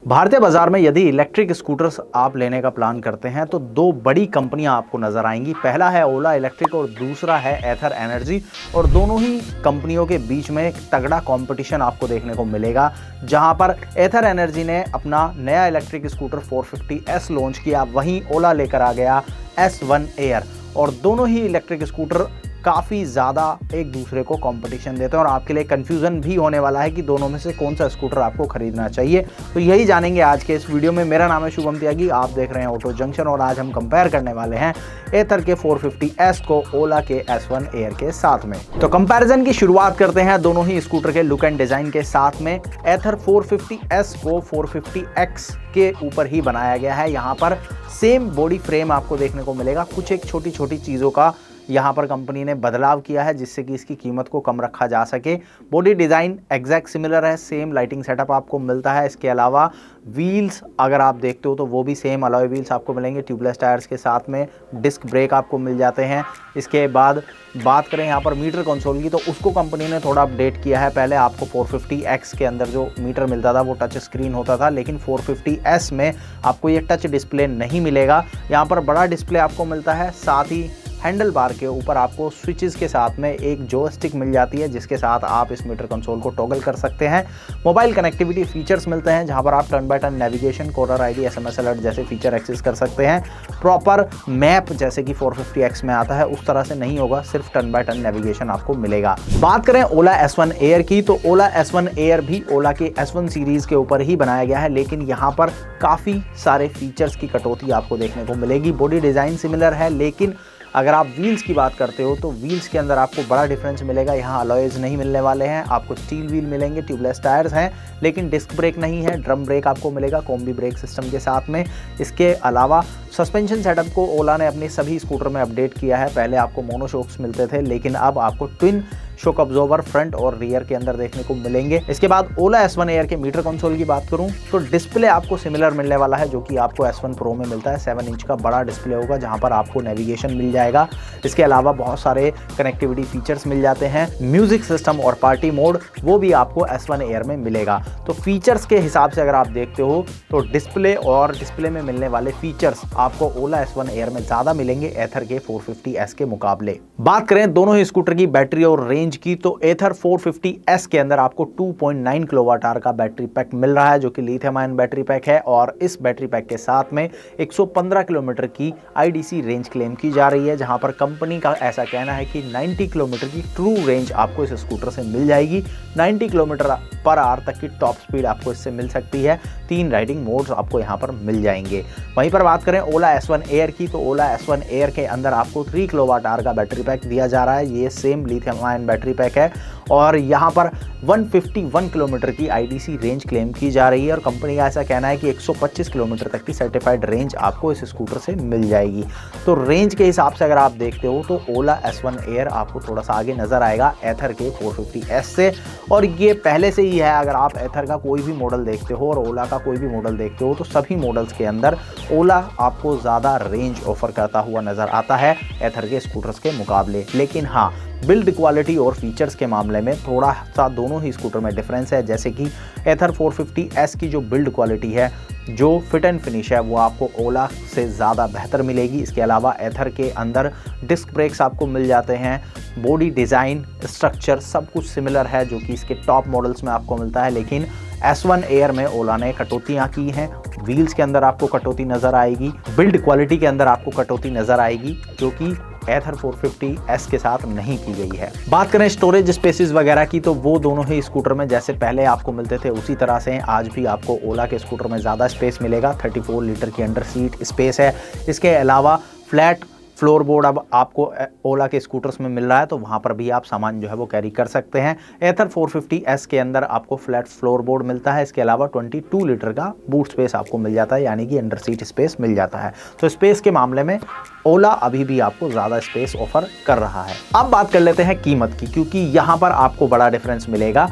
भारतीय बाजार में यदि इलेक्ट्रिक स्कूटर्स आप लेने का प्लान करते हैं तो दो बड़ी कंपनियां आपको नजर आएंगी। पहला है ओला इलेक्ट्रिक और दूसरा है एथर एनर्जी। और दोनों ही कंपनियों के बीच में एक तगड़ा कंपटीशन आपको देखने को मिलेगा, जहां पर एथर एनर्जी ने अपना नया इलेक्ट्रिक स्कूटर 450S लॉन्च किया, वहीं ओला लेकर आ गया S1 एयर। और दोनों ही इलेक्ट्रिक स्कूटर काफ़ी ज़्यादा एक दूसरे को कंपटीशन देते हैं और आपके लिए कंफ्यूजन भी होने वाला है कि दोनों में से कौन सा स्कूटर आपको खरीदना चाहिए। तो यही जानेंगे आज के इस वीडियो में। मेरा नाम है शुभम त्यागी, आप देख रहे हैं ऑटो जंक्शन और आज हम कंपेयर करने वाले हैं एथर के 450S को ओला के S1 एयर के साथ में। तो कंपैरिजन की शुरुआत करते हैं दोनों ही स्कूटर के लुक एंड डिज़ाइन के साथ में। एथर 450S को 450X के ऊपर ही बनाया गया है। यहाँ पर सेम बॉडी फ्रेम आपको देखने को मिलेगा, कुछ एक छोटी छोटी चीज़ों का यहाँ पर कंपनी ने बदलाव किया है जिससे कि इसकी कीमत को कम रखा जा सके। बॉडी डिज़ाइन एग्जैक्ट सिमिलर है, सेम लाइटिंग सेटअप आपको मिलता है। इसके अलावा व्हील्स अगर आप देखते हो तो वो भी सेम अलॉय व्हील्स आपको मिलेंगे ट्यूबलेस टायर्स के साथ में। डिस्क ब्रेक आपको मिल जाते हैं। इसके बाद बात करें यहाँ पर मीटर कंसोल की, तो उसको कंपनी ने थोड़ा अपडेट किया है। पहले आपको 450X के अंदर जो मीटर मिलता था वो टच स्क्रीन होता था, लेकिन 450S में आपको ये टच डिस्प्ले नहीं मिलेगा। यहाँ पर बड़ा डिस्प्ले आपको मिलता है, साथ ही हैंडल बार के ऊपर आपको स्विचेस के साथ में एक जॉयस्टिक मिल जाती है जिसके साथ आप इस मीटर कंसोल को टॉगल कर सकते हैं। मोबाइल कनेक्टिविटी फीचर्स मिलते हैं जहां पर आप turn by turn navigation, caller ID, SMS alert जैसे फीचर एक्सेस कर सकते हैं। प्रॉपर मैप जैसे कि 450X में आता है उस तरह से नहीं होगा, सिर्फ टर्न बाय टर्न नेविगेशन आपको मिलेगा। बात करें ओला S1 एयर की, तो ओला S1 एयर भी ओला के S1 सीरीज के ऊपर ही बनाया गया है, लेकिन यहाँ पर काफ़ी सारे फीचर्स की कटौती आपको देखने को मिलेगी। बॉडी डिज़ाइन सिमिलर है, लेकिन अगर आप व्हील्स की बात करते हो तो व्हील्स के अंदर आपको बड़ा डिफरेंस मिलेगा। यहाँ अलॉयज नहीं मिलने वाले हैं, आपको स्टील व्हील मिलेंगे, ट्यूबलेस टायर्स हैं, लेकिन डिस्क ब्रेक नहीं है। ड्रम ब्रेक आपको मिलेगा कॉम्बी ब्रेक सिस्टम के साथ में। इसके अलावा सस्पेंशन सेटअप को ओला ने अपने सभी स्कूटर में अपडेट किया है। पहले आपको मोनोशॉक्स मिलते थे, लेकिन अब आपको ट्विन शॉक अब्जॉर्बर फ्रंट और रियर के अंदर देखने को मिलेंगे। इसके बाद ओला S1 एयर के मीटर कंसोल की बात करूं तो डिस्प्ले आपको सिमिलर मिलने वाला है जो कि आपको S1 प्रो में मिलता है। 7 इंच का बड़ा डिस्प्ले होगा जहां पर आपको नेविगेशन मिल जाएगा। इसके अलावा बहुत सारे कनेक्टिविटी फीचर्स मिल जाते हैं। म्यूजिक सिस्टम और पार्टी मोड वो भी आपको S1 एयर में मिलेगा। तो फीचर्स के हिसाब से अगर आप देखते हो तो डिस्प्ले और डिस्प्ले में मिलने वाले फीचर्स आपको ओला S1 एयर में ज़्यादा मिलेंगे एथर के 450S के मुकाबले। बात करें दोनों ही स्कूटर की बैटरी और रेंज की, तो एथर 450S के अंदर आपको 2.9 किलोवाट आवर का बैटरी पैक मिल रहा है जो कि लिथियम आयन बैटरी पैक है। और इस बैटरी पैक के साथ में 115 किलोमीटर की IDC रेंज क्लेम की जा रही है, जहां पर कंपनी का ऐसा कहना है कि 90 किलोमीटर की ट्रू रेंज आपको इस स्कूटर से मिल जाएगी। 90 किलोमीटर पर आवर तक की टॉप स्पीड आपको इससे मिल सकती है। 3 राइडिंग मोड्स आपको यहाँ पर मिल जाएंगे। वहीं पर बात करें ओला S1 एयर की, तो ओला S1 एयर के अंदर आपको 3 किलोवाट आवर का बैटरी पैक दिया जा रहा है। ये same lithium ion battery pack है और यहाँ पर 151 किलोमीटर की IDC रेंज क्लेम की जा रही है। और कंपनी का ऐसा कहना है कि 125 किलोमीटर तक की सर्टिफाइड रेंज आपको इस स्कूटर से मिल जाएगी। तो रेंज के हिसाब से अगर आप देखते हो तो ओला S1 एयर आपको थोड़ा सा आगे नजर आएगा एथर के 450S से। और ये पहले से ही है, अगर आप एथर का कोई भी मॉडल देखते हो और ओला का कोई भी मॉडल देखते हो तो सभी मॉडल्स के अंदर ओला आपको ज़्यादा रेंज ऑफर करता हुआ नजर आता है एथर के स्कूटर्स के मुकाबले। लेकिन हाँ, बिल्ड क्वालिटी और फीचर्स के मामले में थोड़ा सा दोनों ही स्कूटर में डिफरेंस है। जैसे कि एथर 450S की जो बिल्ड क्वालिटी है, जो फिट एंड फिनिश है, वो आपको ओला से ज़्यादा बेहतर मिलेगी। इसके अलावा एथर के अंदर डिस्क ब्रेक्स आपको मिल जाते हैं। बॉडी डिज़ाइन, स्ट्रक्चर सब कुछ सिमिलर है जो कि इसके टॉप मॉडल्स में आपको मिलता है, लेकिन S1 एयर में ओला ने कटौतियाँ की हैं। व्हील्स के अंदर आपको कटौती नज़र आएगी, बिल्ड क्वालिटी के अंदर आपको कटौती नज़र आएगी जो कि एथर 450S के साथ नहीं की गई है। बात करें स्टोरेज स्पेसेस वगैरह की, तो वो दोनों ही स्कूटर में जैसे पहले आपको मिलते थे उसी तरह से आज भी आपको ओला के स्कूटर में ज़्यादा स्पेस मिलेगा। 34 लीटर की अंडर सीट स्पेस है। इसके अलावा फ्लैट फ्लोर बोर्ड अब आपको ओला के स्कूटर्स में मिल रहा है, तो वहाँ पर भी आप सामान जो है वो कैरी कर सकते हैं। एथर 450S के अंदर आपको फ्लैट फ्लोर बोर्ड मिलता है। इसके अलावा 22 लीटर का बूट स्पेस आपको मिल जाता है, यानी कि अंडर सीट स्पेस मिल जाता है। तो स्पेस के मामले में ओला अभी भी आपको ज़्यादा स्पेस ऑफर कर रहा है। अब बात कर लेते हैं कीमत की, क्योंकि यहाँ पर आपको बड़ा डिफरेंस मिलेगा।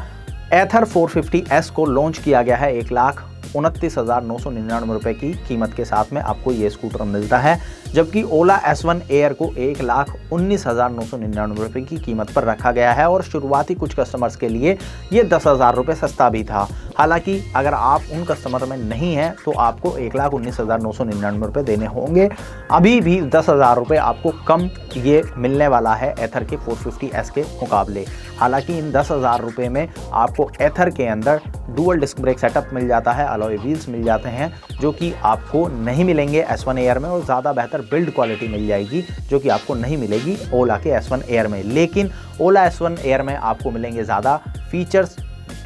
एथर 450S को लॉन्च किया गया है 29,999 रुपये की कीमत के साथ में आपको ये स्कूटर मिलता है, जबकि ओला S1 एयर को 1,19,999 रुपये की कीमत पर रखा गया है और शुरुआती कुछ कस्टमर्स के लिए ये 10,000 रुपये सस्ता भी था। हालांकि अगर आप उन कस्टमर में नहीं हैं तो आपको 1,19,999 रुपये देने होंगे। अभी भी 10,000 रुपये आपको कम ये मिलने वाला है एथर के 450S के मुकाबले। हालांकि इन 10,000 रुपये में आपको एथर के अंदर डुअल डिस्क ब्रेक सेटअप मिल जाता है, अलॉय व्हील्स मिल जाते हैं जो कि आपको नहीं मिलेंगे S1 एयर में, और ज़्यादा बेहतर बिल्ड क्वालिटी मिल जाएगी जो कि आपको नहीं मिलेगी ओला के S1 एयर में। लेकिन ओला S1 एयर में आपको मिलेंगे ज़्यादा फीचर्स,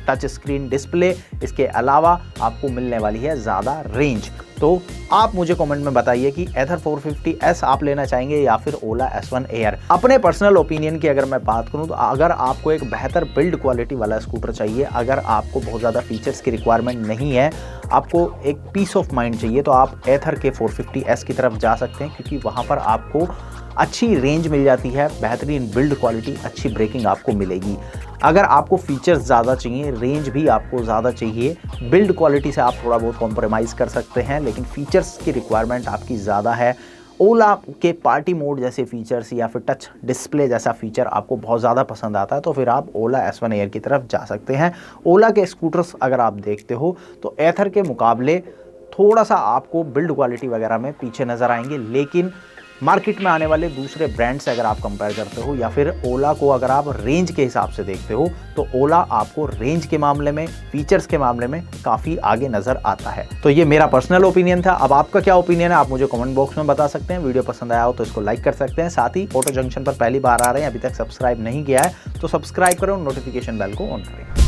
टच स्क्रीन डिस्प्ले, इसके अलावा आपको मिलने वाली है ज़्यादा रेंज। तो आप मुझे कमेंट में बताइए कि एथर 450S आप लेना चाहेंगे या फिर ओला S1 एयर। अपने पर्सनल ओपिनियन की अगर मैं बात करूं तो अगर आपको एक बेहतर बिल्ड क्वालिटी वाला स्कूटर चाहिए, अगर आपको बहुत ज़्यादा फीचर्स की रिक्वायरमेंट नहीं है, आपको एक पीस ऑफ माइंड चाहिए, तो आप एथर के 450S की तरफ जा सकते हैं, क्योंकि वहाँ पर आपको अच्छी रेंज मिल जाती है, बेहतरीन बिल्ड क्वालिटी, अच्छी ब्रेकिंग आपको मिलेगी। अगर आपको फीचर्स ज़्यादा चाहिए, रेंज भी आपको ज़्यादा चाहिए, बिल्ड क्वालिटी से आप थोड़ा बहुत कॉम्प्रोमाइज़ कर सकते हैं, लेकिन फीचर्स की रिक्वायरमेंट आपकी ज़्यादा है, ओला के पार्टी मोड जैसे फीचर्स या फिर टच डिस्प्ले जैसा फीचर आपको बहुत ज़्यादा पसंद आता है, तो फिर आप ओला S1 एयर की तरफ जा सकते हैं। ओला के स्कूटर्स अगर आप देखते हो तो एथर के मुकाबले थोड़ा सा आपको बिल्ड क्वालिटी वगैरह में पीछे नज़र आएंगे, लेकिन मार्केट में आने वाले दूसरे ब्रांड से अगर आप कंपेयर करते हो या फिर ओला को अगर आप रेंज के हिसाब से देखते हो तो ओला आपको रेंज के मामले में, फीचर्स के मामले में काफ़ी आगे नज़र आता है। तो ये मेरा पर्सनल ओपिनियन था। अब आपका क्या ओपिनियन है आप मुझे कमेंट बॉक्स में बता सकते हैं। वीडियो पसंद आया हो तो इसको लाइक कर सकते हैं। साथ ही ऑटो जंक्शन पर पहली बार आ रहे हैं, अभी तक सब्सक्राइब नहीं किया है तो सब्सक्राइब करो, नोटिफिकेशन बेल को ऑन करें।